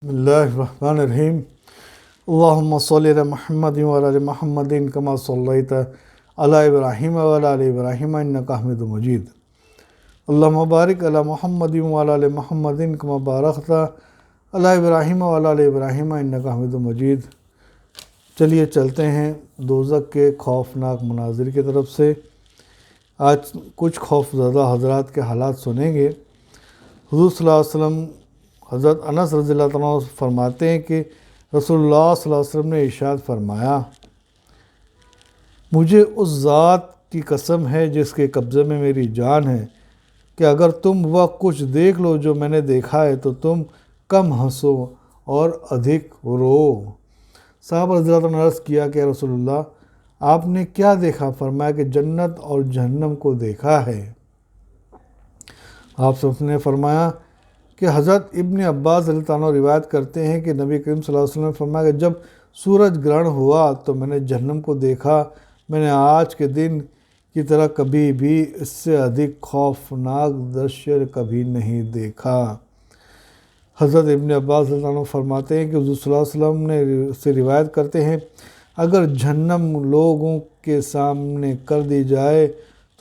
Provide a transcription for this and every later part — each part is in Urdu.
بسم اللہ الرحمن الرحیم اللہم صلی علی محمد وعلی محمد کما صلیت علی ابراہیم وعلی آل ابراہیم انک حمید مجید اللہم بارک علی محمد وعلی محمد کما بارکت علی ابراہیم وعلی آل ابراہیم انک حمید مجید۔ چلیے چلتے ہیں دوزخ کے خوفناک مناظر کی طرف سے۔ آج کچھ خوف زدہ حضرات کے حالات سنیں گے۔ حضور صلی اللہ علیہ وسلم حضرت انس رضی اللہ عنہ فرماتے ہیں کہ رسول اللہ صلی اللہ علیہ وسلم نے ارشاد فرمایا، مجھے اس ذات کی قسم ہے جس کے قبضے میں میری جان ہے کہ اگر تم وہ کچھ دیکھ لو جو میں نے دیکھا ہے تو تم کم ہنسو اور ادھک رو۔ صحابہ رضی اللہ عنہ نے عرض کیا کہ رسول اللہ آپ نے کیا دیکھا؟ فرمایا کہ جنت اور جہنم کو دیکھا ہے۔ آپ سب نے فرمایا کہ حضرت ابن عباس رضی اللہ عنہ روایت کرتے ہیں کہ نبی کریم صلی اللہ علیہ وسلم نے فرمایا کہ جب سورج گرہن ہوا تو میں نے جہنم کو دیکھا، میں نے آج کے دن کی طرح کبھی بھی اس سے ادھک خوفناک دೃಶ್ಯ کبھی نہیں دیکھا۔ حضرت ابن عباس رضی اللہ عنہ فرماتے ہیں کہ حضور صلی اللہ علیہ وسلم نے سے روایت کرتے ہیں، اگر جہنم لوگوں کے سامنے کر دی جائے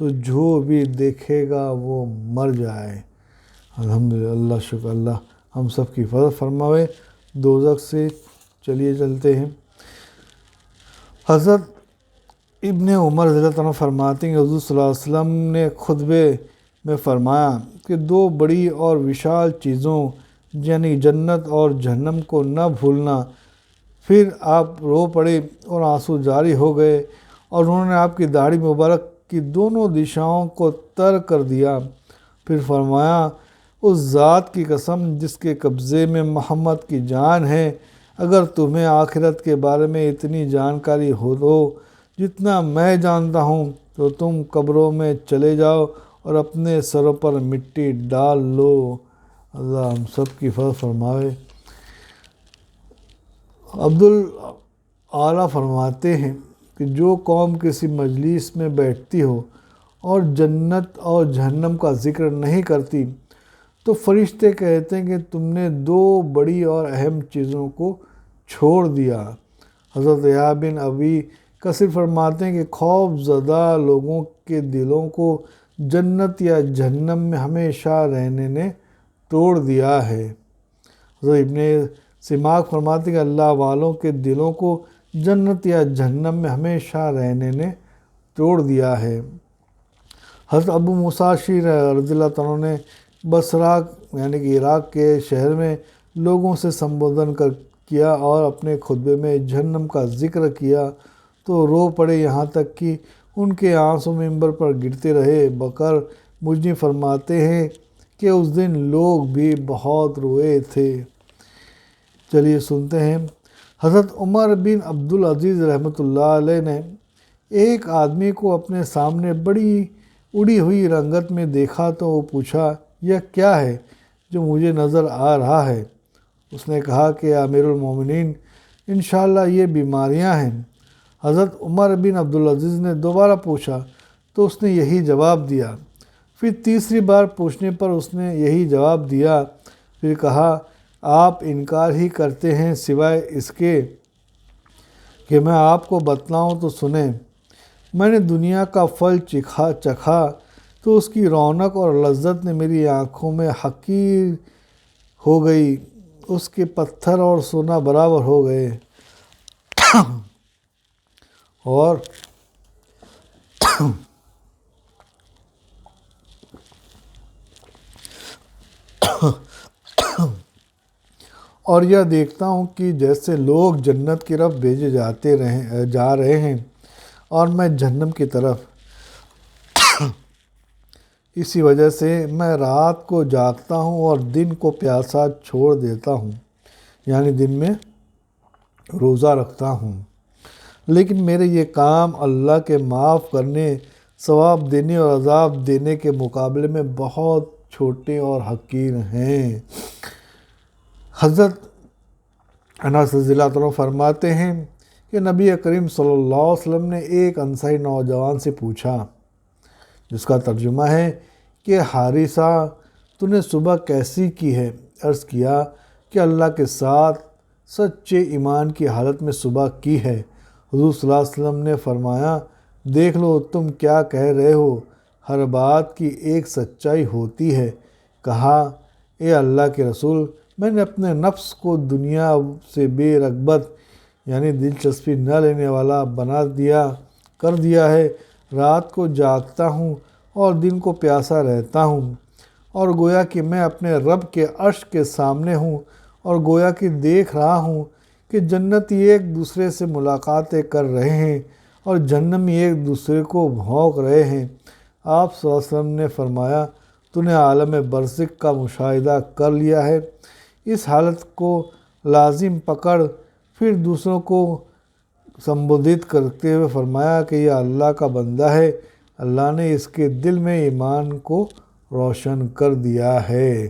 تو جو بھی دیکھے گا وہ مر جائے۔ الحمدللہ، اللہ شکر اللہ ہم سب کی حفاظت فرماوے دوزخ سے۔ چلیے چلتے ہیں۔ حضرت ابن عمر رضی اللہ عنہ فرماتے ہیں کہ حضور صلی اللہ علیہ وسلم نے خطبے میں فرمایا کہ دو بڑی اور وشال چیزوں یعنی جنت اور جہنم کو نہ بھولنا۔ پھر آپ رو پڑے اور آنسو جاری ہو گئے اور انہوں نے آپ کی داڑھی مبارک کی دونوں دشاؤں کو تر کر دیا۔ پھر فرمایا، اس ذات کی قسم جس کے قبضے میں محمد کی جان ہے، اگر تمہیں آخرت کے بارے میں اتنی جانکاری ہو جتنا میں جانتا ہوں تو تم قبروں میں چلے جاؤ اور اپنے سروں پر مٹی ڈال لو۔ اللہ ہم سب کی حفاظت فرمائے۔ عبدالاعلیٰ فرماتے ہیں کہ جو قوم کسی مجلس میں بیٹھتی ہو اور جنت اور جہنم کا ذکر نہیں کرتی تو فرشتے کہتے ہیں کہ تم نے دو بڑی اور اہم چیزوں کو چھوڑ دیا۔ حضرت یحییٰ بن ابی کثیر فرماتے ہیں کہ خوف زدہ لوگوں کے دلوں کو جنت یا جہنم میں ہمیشہ رہنے نے توڑ دیا ہے۔ حضرت ابن سماک فرماتے ہیں کہ اللہ والوں کے دلوں کو جنت یا جہنم میں ہمیشہ رہنے نے توڑ دیا ہے۔ حضرت ابو موسیٰ اشعری رضی اللہ عنہ نے بصرہ یعنی کہ عراق کے شہر میں لوگوں سے سمبودھن کیا اور اپنے خطبے میں جہنم کا ذکر کیا تو رو پڑے، یہاں تک کہ ان کے آنسو ممبر پر گرتے رہے۔ بکر مجنی فرماتے ہیں کہ اس دن لوگ بھی بہت روئے تھے۔ چلیے سنتے ہیں۔ حضرت عمر بن عبدالعزیز رحمۃ اللہ علیہ نے ایک آدمی کو اپنے سامنے بڑی اڑی ہوئی رنگت میں دیکھا تو وہ پوچھا، یہ کیا ہے جو مجھے نظر آ رہا ہے؟ اس نے کہا کہ امیر المومنین انشاءاللہ یہ بیماریاں ہیں۔ حضرت عمر بن عبدالعزیز نے دوبارہ پوچھا تو اس نے یہی جواب دیا۔ پھر تیسری بار پوچھنے پر اس نے یہی جواب دیا۔ پھر کہا، آپ انکار ہی کرتے ہیں سوائے اس کے کہ میں آپ کو بتلاؤں تو سنیں۔ میں نے دنیا کا پھل چکھا تو اس کی رونق اور لذت نے میری آنکھوں میں حقیر ہو گئی، اس کے پتھر اور سونا برابر ہو گئے اور یہ دیکھتا ہوں کہ جیسے لوگ جنت کی طرف بھیجے جا رہے ہیں اور میں جہنم کی طرف۔ اسی وجہ سے میں رات کو جاگتا ہوں اور دن کو پیاسا چھوڑ دیتا ہوں، یعنی دن میں روزہ رکھتا ہوں۔ لیکن میرے یہ کام اللہ کے معاف کرنے، ثواب دینے اور عذاب دینے کے مقابلے میں بہت چھوٹے اور حقیر ہیں۔ حضرت انس رضی اللہ عنہ فرماتے ہیں کہ نبی کریم صلی اللہ علیہ وسلم نے ایک انصاری نوجوان سے پوچھا، جس کا ترجمہ ہے کہ حارثہ تو نے صبح کیسی کی ہے؟ عرض کیا کہ کہ اللہ کے ساتھ سچے ایمان کی حالت میں صبح کی ہے۔ حضور صلی اللہ علیہ وسلم نے فرمایا، دیکھ لو تم کیا کہہ رہے ہو، ہر بات کی ایک سچائی ہوتی ہے۔ کہا، اے اللہ کے رسول، میں نے اپنے نفس کو دنیا سے بے رغبت یعنی دلچسپی نہ لینے والا کر دیا ہے۔ رات کو جاگتا ہوں اور دن کو پیاسا رہتا ہوں، اور گویا کہ میں اپنے رب کے عرش کے سامنے ہوں، اور گویا کہ دیکھ رہا ہوں کہ جنتی ایک دوسرے سے ملاقاتیں کر رہے ہیں اور جہنمی ایک دوسرے کو بھونک رہے ہیں۔ آپ صلی اللہ علیہ وسلم نے فرمایا، تو نے عالم برزخ کا مشاہدہ کر لیا ہے۔ اس حالت کو لازم پکڑ۔ پھر دوسروں کو سمبودھت کرتے ہوئے فرمایا کہ یہ اللہ کا بندہ ہے، اللہ نے اس کے دل میں ایمان کو روشن کر دیا ہے۔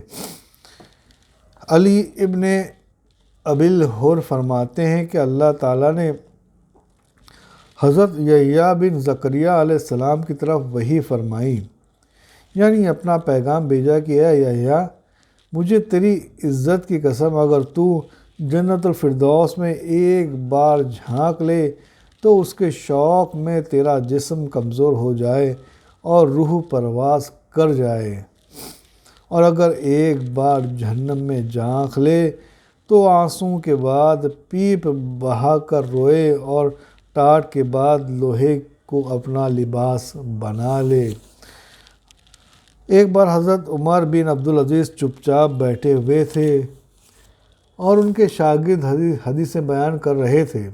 علی ابن ابی الہور فرماتے ہیں کہ اللہ تعالیٰ نے حضرت یحییٰ بن زکریا علیہ السلام کی طرف وحی فرمائی، یعنی اپنا پیغام بھیجا کہ اے یحییٰ، مجھے تیری عزت کی قسم، اگر تو جنت الفردوس میں ایک بار جھانک لے تو اس کے شوق میں تیرا جسم کمزور ہو جائے اور روح پرواز کر جائے، اور اگر ایک بار جہنم میں جھانک لے تو آنسوؤں کے بعد پیپ بہا کر روئے اور ٹاٹ کے بعد لوہے کو اپنا لباس بنا لے۔ ایک بار حضرت عمر بن عبدالعزیز چپ چاپ بیٹھے ہوئے تھے اور ان کے شاگرد حدیثیں بیان کر رہے تھے۔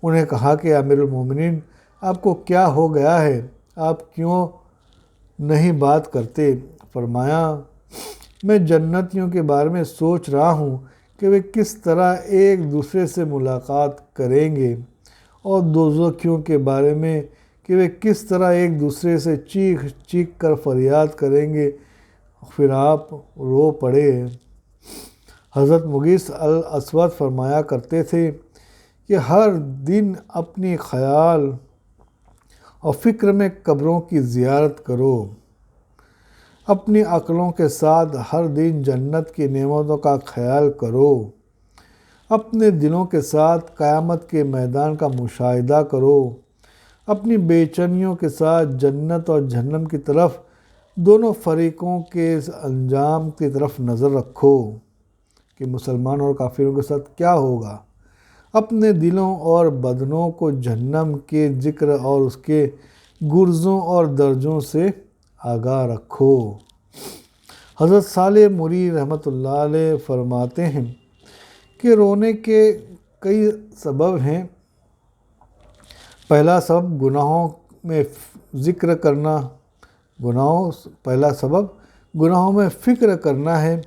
انہیں کہا کہ امیر المومنین، آپ کو کیا ہو گیا ہے، آپ کیوں نہیں بات کرتے؟ فرمایا، میں جنتیوں کے بارے میں سوچ رہا ہوں کہ وہ کس طرح ایک دوسرے سے ملاقات کریں گے، اور دوزخیوں کے بارے میں کہ وہ کس طرح ایک دوسرے سے چیخ چیخ کر فریاد کریں گے۔ پھر آپ رو پڑے۔ حضرت مغیث الاسود فرمایا کرتے تھے کہ ہر دن اپنی خیال اور فکر میں قبروں کی زیارت کرو، اپنی عقلوں کے ساتھ ہر دن جنت کی نعمتوں کا خیال کرو، اپنے دلوں کے ساتھ قیامت کے میدان کا مشاہدہ کرو، اپنی بے چینیوں کے ساتھ جنت اور جہنم کی طرف، دونوں فریقوں کے انجام کی طرف نظر رکھو کہ مسلمان اور کافروں کے ساتھ کیا ہوگا۔ اپنے دلوں اور بدنوں کو جہنم کے ذکر اور اس کے گرزوں اور درجوں سے آگاہ رکھو۔ حضرت صالح موری رحمۃ اللہ علیہ فرماتے ہیں کہ رونے کے کئی سبب ہیں۔ پہلا سبب گناہوں میں فکر کرنا ہے۔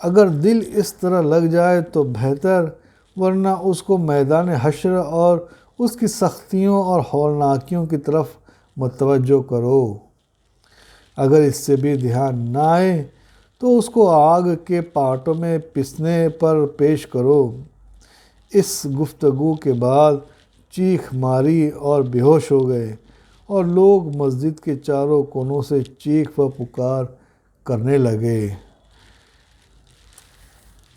اگر دل اس طرح لگ جائے تو بہتر، ورنہ اس کو میدان حشر اور اس کی سختیوں اور ہولناکیوں کی طرف متوجہ کرو۔ اگر اس سے بھی دھیان نہ آئے تو اس کو آگ کے پاٹوں میں پسنے پر پیش کرو۔ اس گفتگو کے بعد چیخ ماری اور بے ہوش ہو گئے، اور لوگ مسجد کے چاروں کونوں سے چیخ و پکار کرنے لگے۔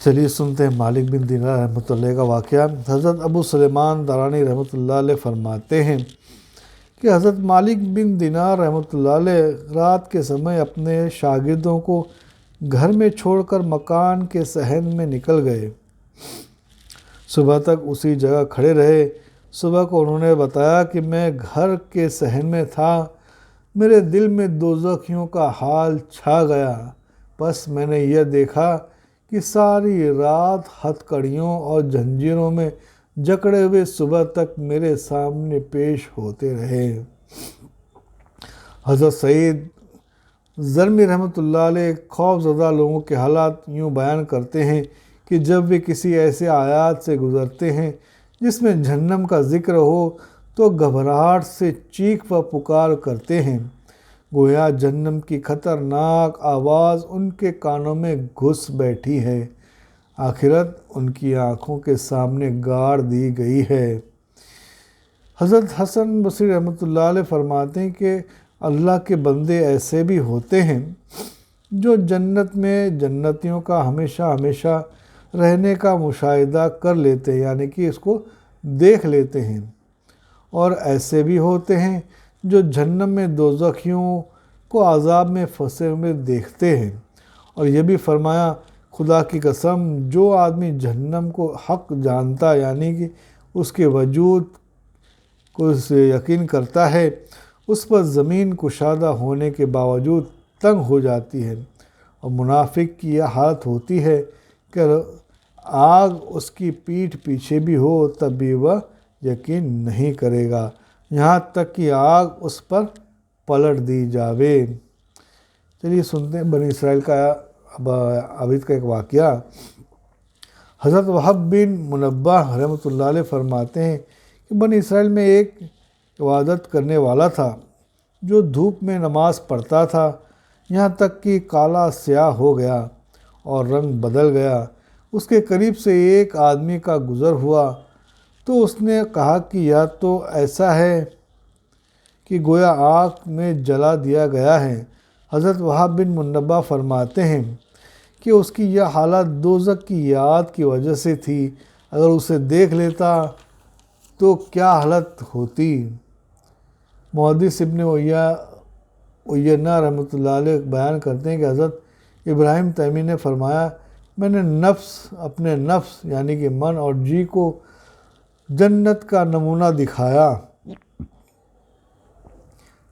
چلیے سنتے ہیں مالک بن دینار رحمۃ اللہ کا واقعہ۔ حضرت ابو سلیمان دارانی رحمۃ اللہ علیہ فرماتے ہیں کہ حضرت مالک بن دینار رحمۃ اللہ علیہ رات کے سمے اپنے شاگردوں کو گھر میں چھوڑ کر مکان کے صحن میں نکل گئے۔ صبح تک اسی جگہ کھڑے رہے۔ صبح کو انہوں نے بتایا کہ میں گھر کے صحن میں تھا، میرے دل میں دوزخیوں کا حال چھا گیا، بس میں نے یہ دیکھا کہ ساری رات ہتھکڑیوں اور زنجیروں میں جکڑے ہوئے صبح تک میرے سامنے پیش ہوتے رہے۔ حضرت سعید زرمی رحمۃ اللہ علیہ خوف زدہ لوگوں کے حالات یوں بیان کرتے ہیں کہ جب وہ کسی ایسے آیات سے گزرتے ہیں جس میں جہنم کا ذکر ہو تو گھبراہٹ سے چیخ و پکار کرتے ہیں، گویا جہنم کی خطرناک آواز ان کے کانوں میں گھس بیٹھی ہے، آخرت ان کی آنکھوں کے سامنے گاڑ دی گئی ہے۔ حضرت حسن بصری رحمۃ اللہ علیہ فرماتے ہیں کہ اللہ کے بندے ایسے بھی ہوتے ہیں جو جنت میں جنتیوں کا ہمیشہ ہمیشہ رہنے کا مشاہدہ کر لیتے ہیں، یعنی کہ اس کو دیکھ لیتے ہیں، اور ایسے بھی ہوتے ہیں جو جہنم میں دوزخیوں کو عذاب میں پھنسے ہوئے دیکھتے ہیں۔ اور یہ بھی فرمایا، خدا کی قسم جو آدمی جہنم کو حق جانتا، یعنی کہ اس کے وجود کو یقین کرتا ہے، اس پر زمین کشادہ ہونے کے باوجود تنگ ہو جاتی ہے، اور منافق کی یہ حالت ہوتی ہے کہ آگ اس کی پیٹھ پیچھے بھی ہو تب بھی وہ یقین نہیں کرے گا، یہاں تک کہ آگ اس پر پلٹ دی جاوے۔ چلیے سنتے ہیں بنی اسرائیل کا عابد کا ایک واقعہ۔ حضرت وہب بن منبہ رحمۃ اللہ علیہ فرماتے ہیں کہ بنی اسرائیل میں ایک عبادت کرنے والا تھا جو دھوپ میں نماز پڑھتا تھا، یہاں تک کہ کالا سیاہ ہو گیا اور رنگ بدل گیا۔ اس کے قریب سے ایک آدمی کا گزر ہوا تو اس نے کہا کہ یا تو ایسا ہے کہ گویا آگ میں جلا دیا گیا ہے۔ حضرت وہب بن منبہ فرماتے ہیں کہ اس کی یہ حالت دوزخ کی یاد کی وجہ سے تھی، اگر اسے دیکھ لیتا تو کیا حالت ہوتی۔ محدث ابن عیینہ رحمۃ اللہ علیہ بیان کرتے ہیں کہ حضرت ابراہیم تیمی نے فرمایا، میں نے اپنے نفس یعنی کہ من اور جی کو جنت کا نمونہ دکھایا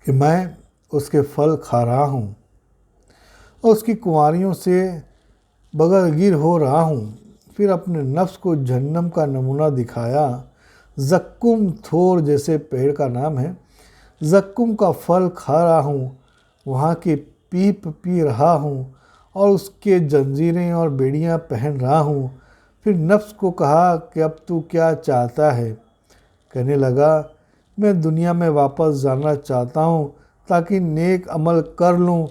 کہ میں اس کے پھل کھا رہا ہوں اور اس کی کنواریوں سے بغیر ہو رہا ہوں۔ پھر اپنے نفس کو جہنم کا نمونہ دکھایا، زقوم تھور جیسے پیڑ کا نام ہے، زقوم کا پھل کھا رہا ہوں، وہاں کی پیپ پی رہا ہوں اور اس کے زنجیریں اور بیڑیاں پہن رہا ہوں۔ پھر نفس کو کہا کہ اب تو کیا چاہتا ہے؟ کہنے لگا، میں دنیا میں واپس جانا چاہتا ہوں تاکہ نیک عمل کر لوں۔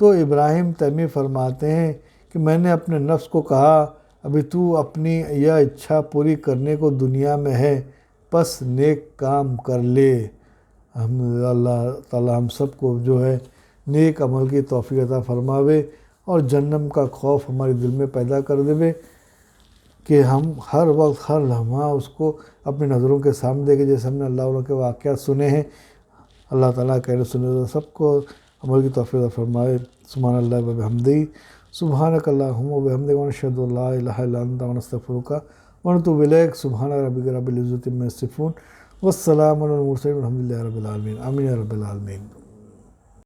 تو ابراہیم تیمی فرماتے ہیں کہ میں نے اپنے نفس کو کہا، ابھی تو اپنی یہ اچھا پوری کرنے کو دنیا میں ہے، بس نیک کام کر لے۔ اللہ تعالیٰ ہم سب کو جو ہے نیک عمل کی توفیق عطا فرماوے اور جہنم کا خوف ہمارے دل میں پیدا کر دے کہ ہم ہر وقت ہر لمحہ اس کو اپنی نظروں کے سامنے دیکھیں، جیسے ہم نے اللہ علیہ کے واقعات سنے ہیں۔ اللہ تعالیٰ کہنے سنے سب کو عمل کی توفیق عطا فرمائے۔ سبحان اللہ و بحمدہ، سبحانک اللہم و بحمدک، ونشہد ان لا الہ الا انت ونستغفرک ونتوب الیک۔ سبحان ربک رب العزۃ عما یصفون، والسلام علی المرسلین، والحمد للہ رب العالمین۔ آمین یا رب العالمین۔